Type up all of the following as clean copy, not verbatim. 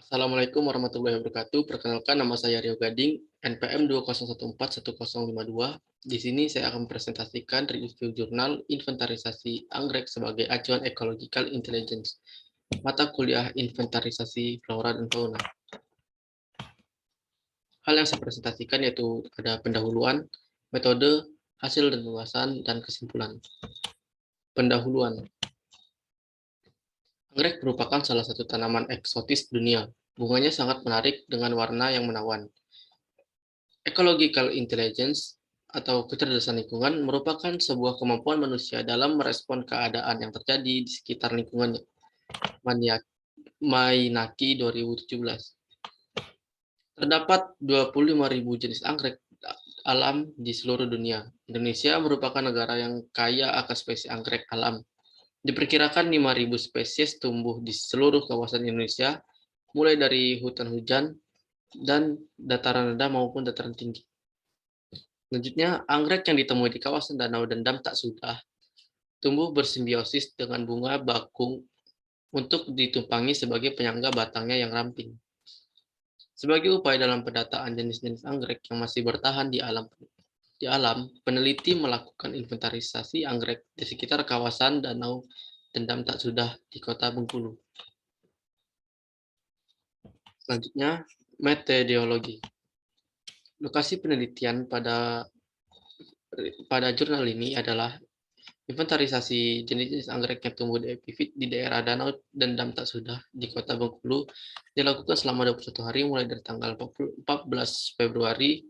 Assalamualaikum warahmatullahi wabarakatuh. Perkenalkan nama saya Rio Gading, NPM 20141052. Di sini saya akan presentasikan review jurnal inventarisasi anggrek sebagai acuan ecological intelligence, mata kuliah inventarisasi flora dan fauna. Hal yang saya presentasikan yaitu ada pendahuluan, metode, hasil dan ulasan, dan kesimpulan. Pendahuluan. Anggrek merupakan salah satu tanaman eksotis dunia. Bunganya sangat menarik dengan warna yang menawan. Ecological intelligence atau kecerdasan lingkungan merupakan sebuah kemampuan manusia dalam merespon keadaan yang terjadi di sekitar lingkungannya. Mainaki 2017. Terdapat 25.000 jenis anggrek alam di seluruh dunia. Indonesia merupakan negara yang kaya akan spesies anggrek alam. Diperkirakan 5.000 spesies tumbuh di seluruh kawasan Indonesia, mulai dari hutan hujan dan dataran rendah maupun dataran tinggi. Selanjutnya, anggrek yang ditemui di kawasan danau dan dam tak sudah tumbuh bersimbiosis dengan bunga bakung untuk ditumpangi sebagai penyangga batangnya yang ramping. Sebagai upaya dalam pendataan jenis-jenis anggrek yang masih bertahan di alam, peneliti melakukan inventarisasi anggrek di sekitar kawasan danau dan dam tak sudah di kota Bengkulu. Selanjutnya, metodologi. Lokasi penelitian pada jurnal ini adalah inventarisasi jenis-jenis anggrek yang tumbuh di epifit di daerah danau dan dam tak sudah di kota Bengkulu dilakukan selama 21 hari mulai dari tanggal 14 Februari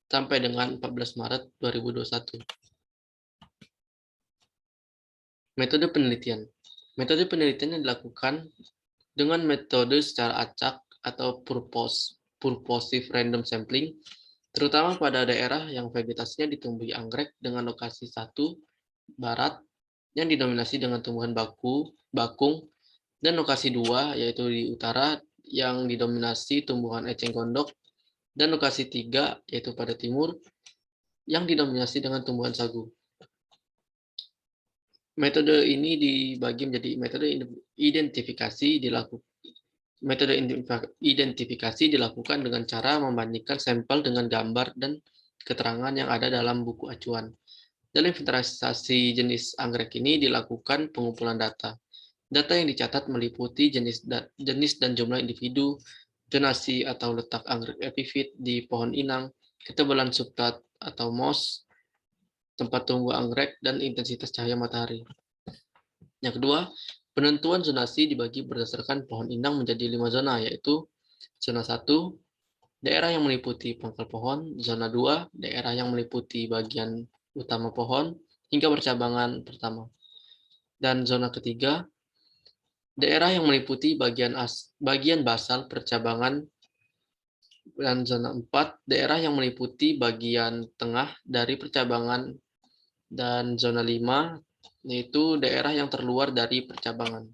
sampai dengan 14 Maret 2021. Metode penelitian. Metode penelitian yang dilakukan dengan metode secara acak atau purposive random sampling, terutama pada daerah yang vegetasinya ditumbuhi anggrek dengan lokasi 1 barat yang didominasi dengan tumbuhan bakung, dan lokasi 2 yaitu di utara yang didominasi tumbuhan eceng gondok, dan lokasi 3 yaitu pada timur yang didominasi dengan tumbuhan sagu. Metode ini dibagi menjadi metode identifikasi dilakukan dengan cara membandingkan sampel dengan gambar dan keterangan yang ada dalam buku acuan. Dalam inventarisasi jenis anggrek ini dilakukan pengumpulan data. Data yang dicatat meliputi jenis dan jumlah individu, zonasi atau letak anggrek epifit di pohon inang, ketebalan substrat atau moss, tempat tumbuh anggrek, dan intensitas cahaya matahari. Yang kedua, penentuan zonasi dibagi berdasarkan pohon inang menjadi 5 zona, yaitu zona 1, daerah yang meliputi pangkal pohon, zona 2, daerah yang meliputi bagian utama pohon hingga percabangan pertama. Dan zona ketiga, daerah yang meliputi bagian basal percabangan, dan zona 4, daerah yang meliputi bagian tengah dari percabangan, dan zona 5, yaitu daerah yang terluar dari percabangan.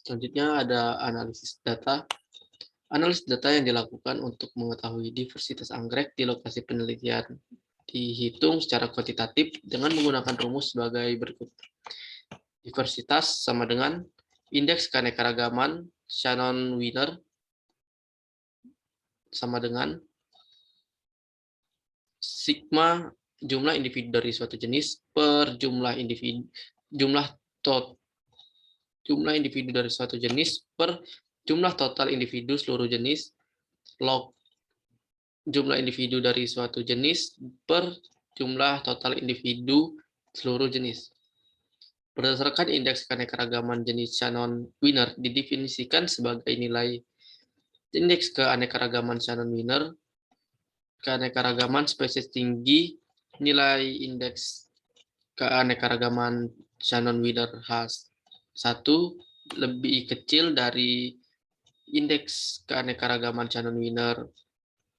Selanjutnya ada analisis data. Analisis data yang dilakukan untuk mengetahui diversitas anggrek di lokasi penelitian dihitung secara kuantitatif dengan menggunakan rumus sebagai berikut. Diversitas sama dengan indeks keanekaragaman Shannon-Wiener sama dengan sigma jumlah individu dari suatu jenis per jumlah individu dari suatu jenis per jumlah total individu seluruh jenis log jumlah individu dari suatu jenis per jumlah total individu seluruh jenis. Berdasarkan indeks keanekaragaman jenis Shannon-Wiener didefinisikan sebagai nilai indeks keanekaragaman Shannon-Wiener, keanekaragaman spesies tinggi, nilai indeks keanekaragaman Shannon-Wiener H1 lebih kecil dari indeks keanekaragaman Shannon-Wiener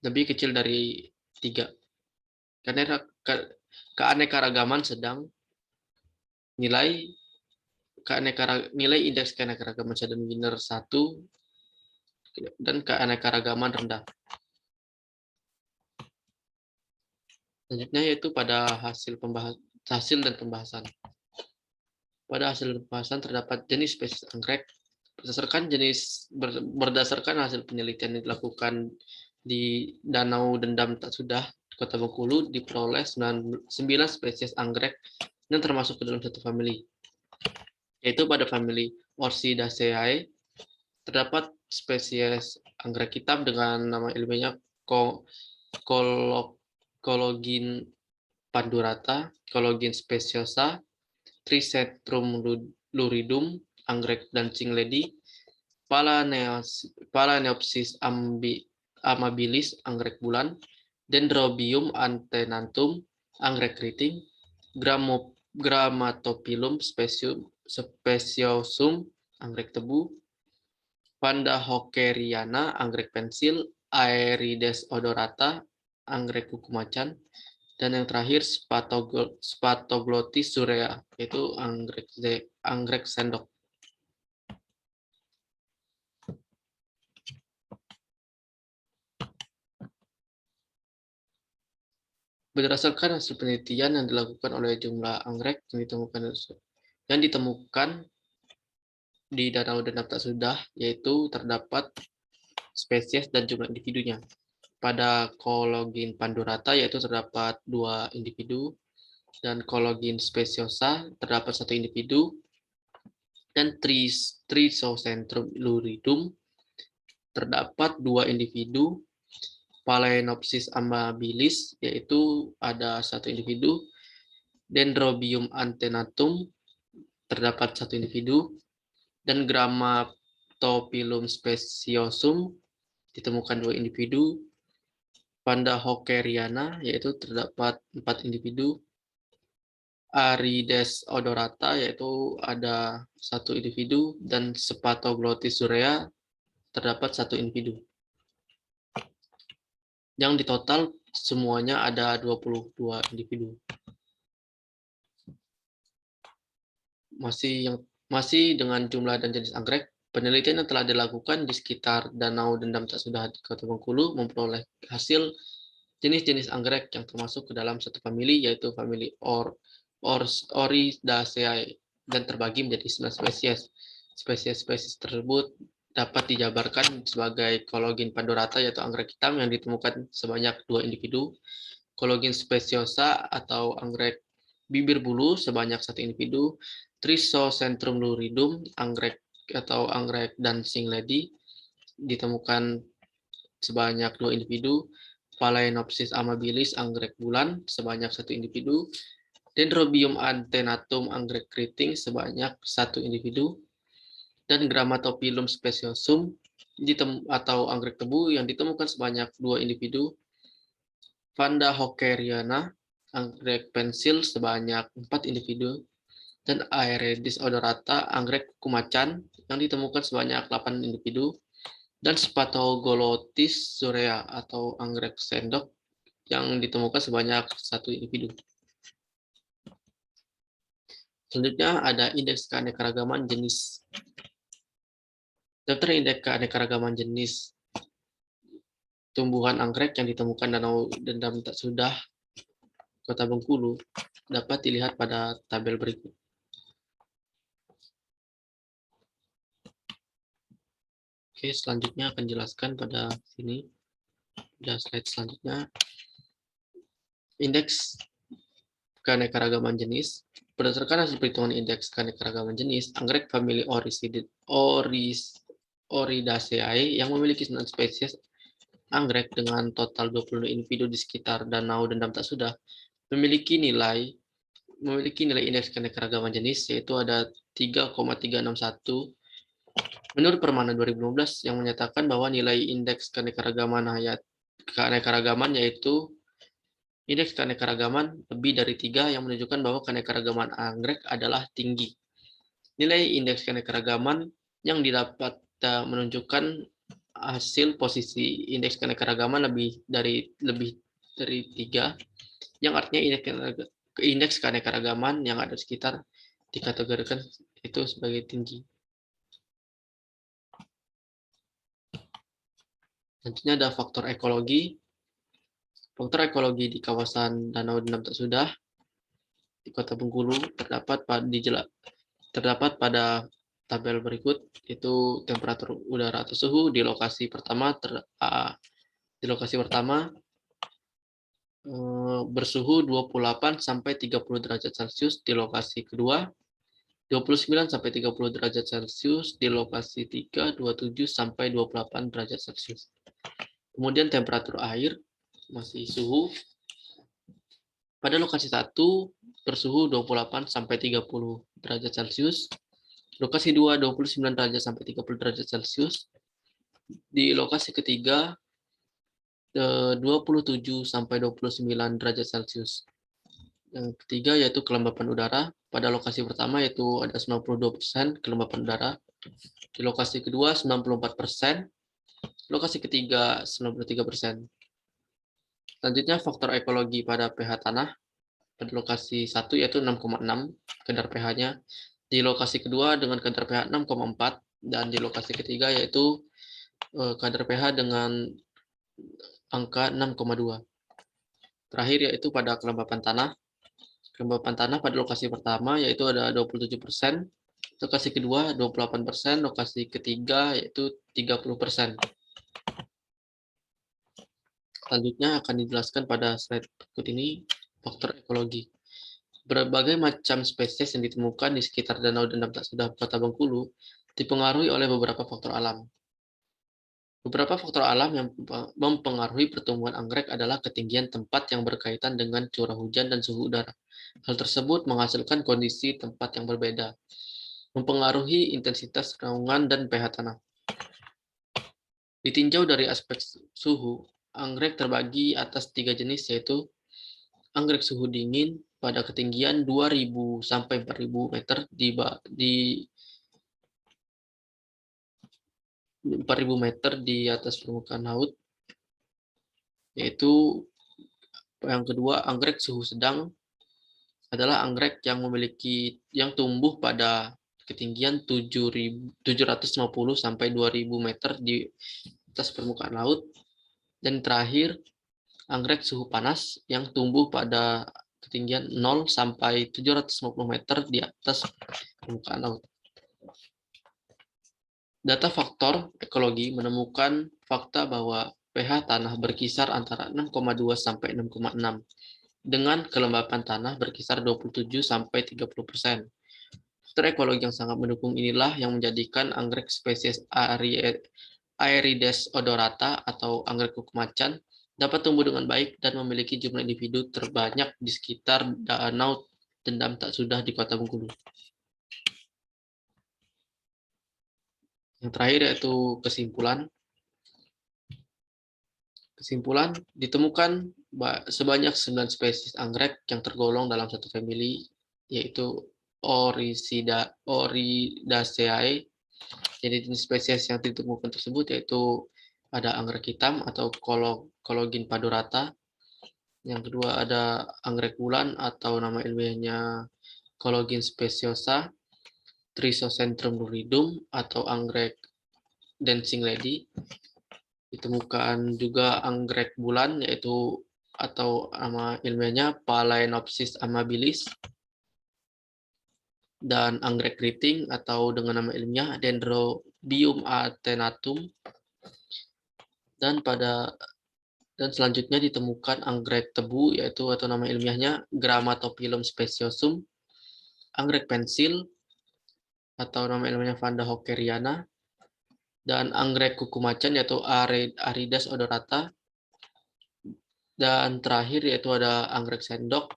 lebih kecil dari 3. Keanekaragaman sedang nilai indeks keanekaragaman Shannon-Wiener 1 dan keanekaragaman rendah. Selanjutnya yaitu pada hasil dan pembahasan. Pada hasil pembahasan terdapat jenis spesies anggrek, Berdasarkan hasil penelitian yang dilakukan di Danau Dendam Tak Sudah, Kota Bengkulu, diperoleh 9 spesies anggrek yang termasuk ke dalam satu famili, yaitu pada famili Orchidaceae terdapat spesies anggrek hitam dengan nama ilmiahnya Cologin pandurata, Cologin speciosa, Trisetrum luridum, anggrek dancing lady, Phalaenopsis amabilis, anggrek bulan, Dendrobium antennatum, anggrek keriting, Grammatophyllum speciosum, anggrek tebu, Vanda hockeriana, anggrek pensil, Aerides odorata, anggrek kuku macan, dan yang terakhir Spathoglottis zurea, yaitu anggrek sendok. Berdasarkan hasil penelitian yang dilakukan oleh jumlah anggrek yang ditemukan di Danau Dendam Tak Sudah, yaitu terdapat spesies dan jumlah individunya. Pada Cologin pandurata yaitu terdapat 2 individu, dan Cologin speciosa terdapat 1 individu, dan Trisocentrum luridum terdapat 2 individu, Phalaenopsis amabilis yaitu ada 1 individu, Dendrobium antennatum terdapat 1 individu, dan Grammatophyllum speciosum ditemukan 2 individu, Vanda hockeriana yaitu terdapat 4 individu, Aerides odorata yaitu ada 1 individu, dan Spathoglottis zurea terdapat 1 individu. Yang di total semuanya ada 22 individu. Masih dengan jumlah dan jenis anggrek, penelitian yang telah dilakukan di sekitar Danau Dendam Tak Sudah di Kota Bengkulu memperoleh hasil jenis-jenis anggrek yang termasuk ke dalam satu famili, yaitu famili Oridaceae, dan terbagi menjadi 9 spesies. Spesies-spesies tersebut dapat dijabarkan sebagai Cologin pandurata yaitu anggrek hitam yang ditemukan sebanyak 2 individu, Cologin speciosa atau anggrek bibir bulu sebanyak 1 individu, Trisocentrum luridum, anggrek atau anggrek dancing lady ditemukan sebanyak 2 individu, Phalaenopsis amabilis, anggrek bulan sebanyak 1 individu, Dendrobium antennatum, anggrek keriting sebanyak 1 individu, dan Grammatophyllum speciosum atau anggrek tebu yang ditemukan sebanyak 2 individu, Vanda hockeriana, anggrek pensil sebanyak 4 individu, dan Aerides odorata, anggrek kuku macan yang ditemukan sebanyak 8 individu, dan Spathoglottis zurea atau anggrek sendok yang ditemukan sebanyak 1 individu. Selanjutnya ada indeks keanekaragaman jenis. Daftar indeks keanekaragaman jenis tumbuhan anggrek yang ditemukan Danau Dendam Tak Sudah, Kota Bengkulu dapat dilihat pada tabel berikut. Oke, selanjutnya akan jelaskan pada sini. Pada slide selanjutnya, indeks keanekaragaman jenis. Berdasarkan hasil perhitungan indeks keanekaragaman jenis, anggrek famili Oridaceae yang memiliki 9 spesies anggrek dengan total 22 individu di sekitar Danau Dendam Tak Sudah memiliki nilai indeks keanekaragaman jenis yaitu ada 3,361 menurut Permana 2015 yang menyatakan bahwa nilai indeks keanekaragaman yaitu indeks keanekaragaman lebih dari 3 yang menunjukkan bahwa keanekaragaman anggrek adalah tinggi. Nilai indeks keanekaragaman yang didapat menunjukkan hasil posisi indeks keanekaragaman lebih dari 3, yang artinya indeks keanekaragaman yang ada sekitar dikategorikan itu sebagai tinggi. Selanjutnya ada faktor ekologi. Faktor ekologi di kawasan Danau Dendam Tak Sudah di Kota Bengkulu terdapat pada tabel berikut, itu temperatur udara atau suhu di lokasi pertama bersuhu 28 sampai 30 derajat Celcius, di lokasi kedua 29 sampai 30 derajat Celcius, di lokasi 3 27 sampai 28 derajat Celcius. Kemudian temperatur air masih suhu pada lokasi 1 bersuhu 28 sampai 30 derajat Celcius, lokasi 2 29 derajat sampai 30 derajat Celcius, di lokasi ketiga 27 sampai 29 derajat Celcius. Yang ketiga yaitu kelembapan udara. Pada lokasi pertama yaitu ada 92% kelembapan udara. Di lokasi kedua 94%, lokasi ketiga 93%. Selanjutnya faktor ekologi pada pH tanah. Pada lokasi 1 yaitu 6,6 kadar pH-nya. Di lokasi kedua dengan kadar pH 6,4 dan di lokasi ketiga yaitu kadar pH dengan angka 6,2. Terakhir yaitu pada kelembapan tanah. Kelembapan tanah pada lokasi pertama yaitu ada 27%, lokasi kedua 28%, lokasi ketiga yaitu 30%. Selanjutnya akan dijelaskan pada slide berikut ini, faktor ekologi. Berbagai macam spesies yang ditemukan di sekitar Danau Dendam Tak Sudah Kota Bengkulu dipengaruhi oleh beberapa faktor alam. Beberapa faktor alam yang mempengaruhi pertumbuhan anggrek adalah ketinggian tempat yang berkaitan dengan curah hujan dan suhu udara. Hal tersebut menghasilkan kondisi tempat yang berbeda, mempengaruhi intensitas naungan dan pH tanah. Ditinjau dari aspek suhu, anggrek terbagi atas 3 jenis, yaitu anggrek suhu dingin pada ketinggian 2000 sampai 4000 meter di 4000 meter di atas permukaan laut, yaitu yang kedua anggrek suhu sedang adalah anggrek yang tumbuh pada ketinggian 750 sampai 2000 meter di atas permukaan laut, dan terakhir anggrek suhu panas yang tumbuh pada ketinggian 0 sampai 750 meter di atas permukaan laut. Data faktor ekologi menemukan fakta bahwa pH tanah berkisar antara 6,2 sampai 6,6 dengan kelembapan tanah berkisar 27 sampai 30%. Faktor ekologi yang sangat mendukung inilah yang menjadikan anggrek spesies Aerides odorata atau anggrek kuku macan dapat tumbuh dengan baik dan memiliki jumlah individu terbanyak di sekitar Danau Dendam Tak Sudah di Kota Bengkulu. Yang terakhir yaitu kesimpulan. Kesimpulan, ditemukan sebanyak 9 spesies anggrek yang tergolong dalam satu famili, yaitu Oridaceae. Jadi jenis spesies yang ditemukan tersebut yaitu ada anggrek hitam atau Cologin padurata. Yang kedua ada anggrek bulan atau nama ilmiahnya Cologin speciosa, Trisocentrum luridum atau anggrek dancing lady. Ditemukan juga anggrek bulan yaitu atau nama ilmiahnya Phalaenopsis amabilis, dan anggrek keriting atau dengan nama ilmiah Dendrobium alternatum. Dan selanjutnya ditemukan anggrek tebu yaitu atau nama ilmiahnya Grammatophyllum speciosum, anggrek pensil atau nama ilmiahnya Vanda hockeriana, dan anggrek kuku macan yaitu Aerides odorata, dan terakhir yaitu ada anggrek sendok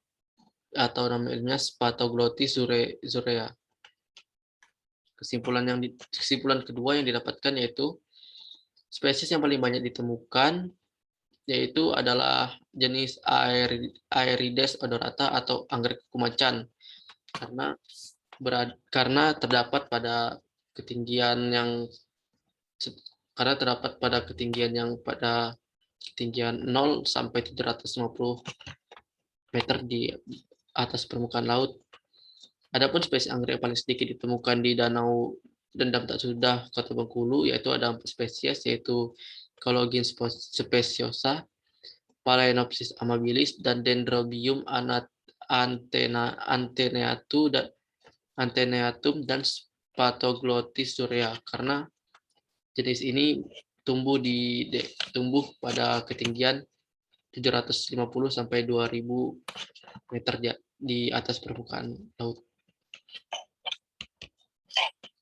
atau nama ilmiahnya Spathoglottis zurea. Kesimpulan kedua yang didapatkan yaitu spesies yang paling banyak ditemukan yaitu adalah jenis Aerides odorata atau anggrek kuku macan karena terdapat pada ketinggian yang pada ketinggian 0 sampai 750 meter di atas permukaan laut. Adapun spesies anggrek yang paling sedikit ditemukan di Danau Dendam Tak Sudah Kota Bengkulu yaitu ada 4 spesies, yaitu Cologin speciosa, Phalaenopsis amabilis, dan Dendrobium antenatum dan Patoglotis surea karena jenis ini tumbuh pada ketinggian 750 sampai 2000 meter di atas permukaan laut.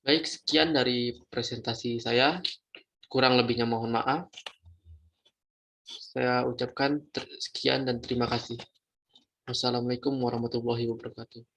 Baik, sekian dari presentasi saya. Kurang lebihnya mohon maaf. Saya ucapkan sekian dan terima kasih. Wassalamualaikum warahmatullahi wabarakatuh.